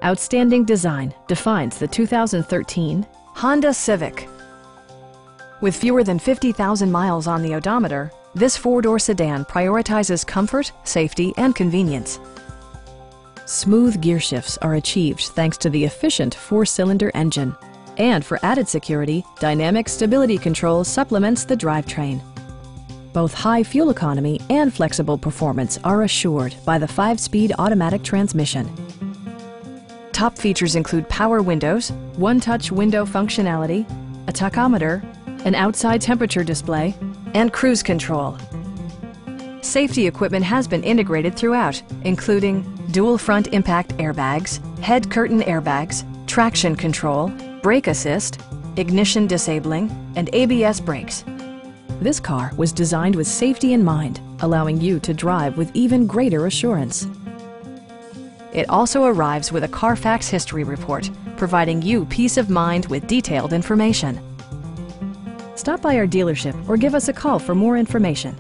Outstanding design defines the 2013 Honda Civic. With fewer than 50,000 miles on the odometer, this four-door sedan prioritizes comfort, safety, and convenience. Smooth gear shifts are achieved thanks to the efficient four-cylinder engine. And for added security, dynamic stability control supplements the drivetrain. Both high fuel economy and flexible performance are assured by the 5-speed automatic transmission. Top features include power windows, one-touch window functionality, a tachometer, an outside temperature display, and cruise control. Safety equipment has been integrated throughout, including dual front impact airbags, head curtain airbags, traction control, brake assist, ignition disabling, and ABS brakes. This car was designed with safety in mind, allowing you to drive with even greater assurance. It also arrives with a Carfax history report, providing you peace of mind with detailed information. Stop by our dealership or give us a call for more information.